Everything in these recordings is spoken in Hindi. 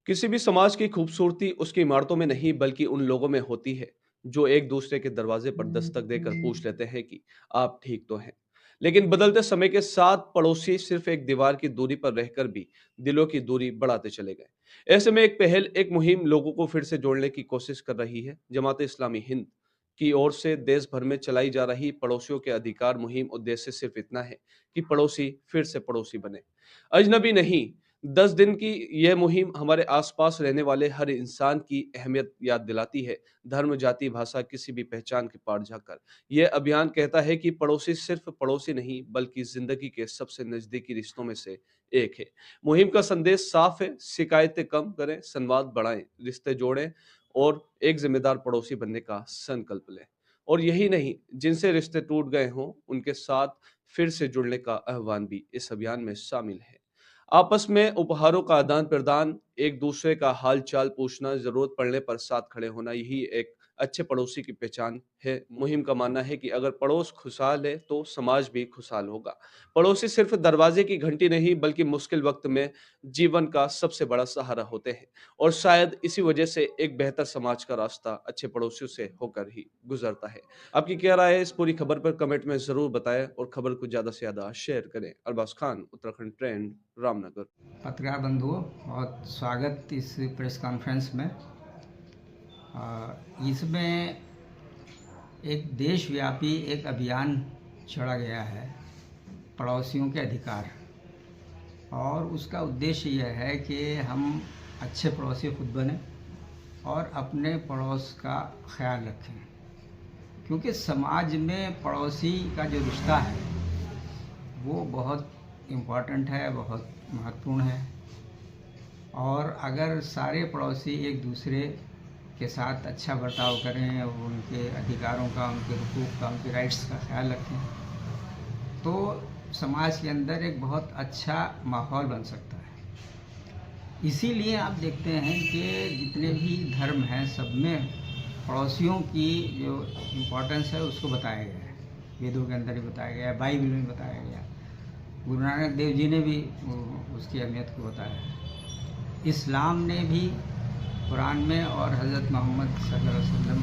किसी भी समाज की खूबसूरती उसकी इमारतों में नहीं बल्कि उन लोगों में होती है जो एक दूसरे के दरवाजे पर दस्तक देकर पूछ लेते हैं कि आप ठीक तो हैं। लेकिन बदलते समय के साथ पड़ोसी सिर्फ एक दीवार की दूरी पर रहकर भी दिलों की दूरी बढ़ाते चले गए। ऐसे में एक मुहिम लोगों को फिर से जोड़ने की कोशिश कर रही है। जमात इस्लामी हिंद की ओर से देश भर में चलाई जा रही पड़ोसियों के अधिकार मुहिम उद्देश्य सिर्फ इतना है कि पड़ोसी फिर से पड़ोसी बने, अजनबी नहीं। 10 दिन की यह मुहिम हमारे आसपास रहने वाले हर इंसान की अहमियत याद दिलाती है, धर्म, जाति, भाषा, किसी भी पहचान के पार जाकर। यह अभियान कहता है कि पड़ोसी सिर्फ पड़ोसी नहीं, बल्कि ज़िंदगी के सबसे नज़दीकी रिश्तों में से एक है। मुहिम का संदेश साफ है, शिकायतें कम करें, संवाद बढ़ाएँ, रिश्ते जोड़ें और एक ज़िम्मेदार पड़ोसी बनने का संकल्प लें। और यही नहीं, जिनसे रिश्ते टूट गए हों, उनके साथ फिर से जुड़ने का आह्वान भी इस अभियान में शामिल है। आपस में उपहारों का आदान-प्रदान, एक-दूसरे का हाल-चाल पूछना, ज़रूरत पड़ने पर साथ खड़े होना, यही एक अच्छे पड़ोसी की पहचान है। मुहिम का मानना है कि अगर पड़ोस खुशहाल है, तो समाज भी खुशहाल होगा। पड़ोसी सिर्फ़ दरवाज़े की घंटी नहीं, बल्कि मुश्किल वक़्त में जीवन का सबसे बड़ा सहारा होते हैं और शायद इसी वजह से एक बेहतर समाज का रास्ता अच्छे पड़ोसियों से होकर ही गुज़रता है। आपकी क्या राय है इस पूरी खबर पर? कमेंट में ज़रूर बताएँ और खबर को ज़्यादा से ज़्यादा शेयर करें। अरबाज़ खान, उत्तराखंड ट्रेंड, रामनगर। पत्रकार बंधुओं, बहुत स्वागत इस प्रेस कॉन्फ्रेंस में। इसमें एक देशव्यापी एक अभियान छेड़ा गया है, पड़ोसियों के अधिकार। और उसका उद्देश्य यह है कि हम अच्छे पड़ोसी खुद बने और अपने पड़ोस का ख्याल रखें, क्योंकि समाज में पड़ोसी का जो रिश्ता है वो बहुत इम्पॉर्टेंट है, बहुत महत्वपूर्ण है। और अगर सारे पड़ोसी एक दूसरे के साथ अच्छा बर्ताव करें और उनके अधिकारों का, उनके हुकूक का, उनके राइट्स का ख्याल रखें, तो समाज के अंदर एक बहुत अच्छा माहौल बन सकता है। इसीलिए आप देखते हैं कि जितने भी धर्म हैं, सब में पड़ोसियों की जो इम्पोर्टेंस है उसको बताया गया है। वेदों के अंदर ही बताया गया है, बाइबल में बताया गया, गुरु नानक देव जी ने भी उसकी अहमियत को बताया है। इस्लाम ने भी कुरान में और हज़रत मोहम्मद सल्लल्लाहु अलैहि वसल्लम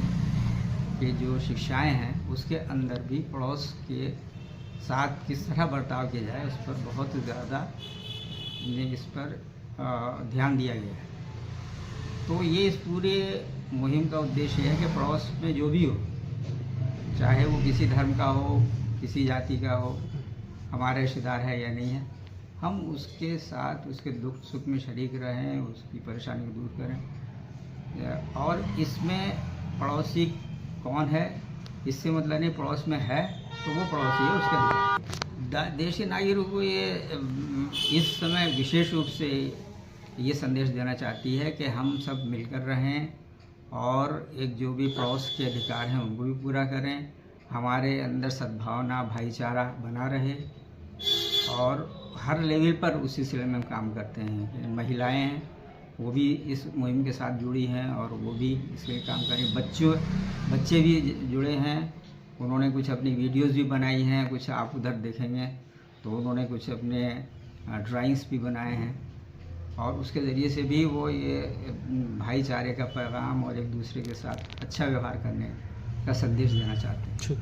की जो शिक्षाएं हैं उसके अंदर भी पड़ोस के साथ किस तरह बर्ताव किया जाए उस पर बहुत ज़्यादा इस पर ध्यान दिया गया है। तो ये इस पूरे मुहिम का उद्देश्य है कि पड़ोस में जो भी हो, चाहे वो किसी धर्म का हो, किसी जाति का हो, हमारा रिश्तेदार है या नहीं है, हम उसके साथ उसके दुख सुख में शरीक रहें, उसकी परेशानी को दूर करें। और इसमें पड़ोसी कौन है, इससे मतलब नहीं पड़ोस में है तो वो पड़ोसी है, उसके अधिकार। देश के नागरिकों को ये इस समय विशेष रूप से ये संदेश देना चाहती है कि हम सब मिलकर रहें और एक जो भी पड़ोस के अधिकार हैं उनको भी पूरा करें, हमारे अंदर सद्भावना, भाईचारा बना रहे। और हर लेवल पर उस सिलसिले में हम काम करते हैं। महिलाएं हैं वो भी इस मुहिम के साथ जुड़ी हैं और वो भी इसके काम करें। बच्चे भी जुड़े हैं, उन्होंने कुछ अपनी वीडियोस भी बनाई हैं, कुछ आप उधर देखेंगे तो उन्होंने कुछ अपने ड्राइंग्स भी बनाए हैं और उसके ज़रिए से भी वो ये भाईचारे का पैगाम और एक दूसरे के साथ अच्छा व्यवहार करने का संदेश देना चाहते हैं।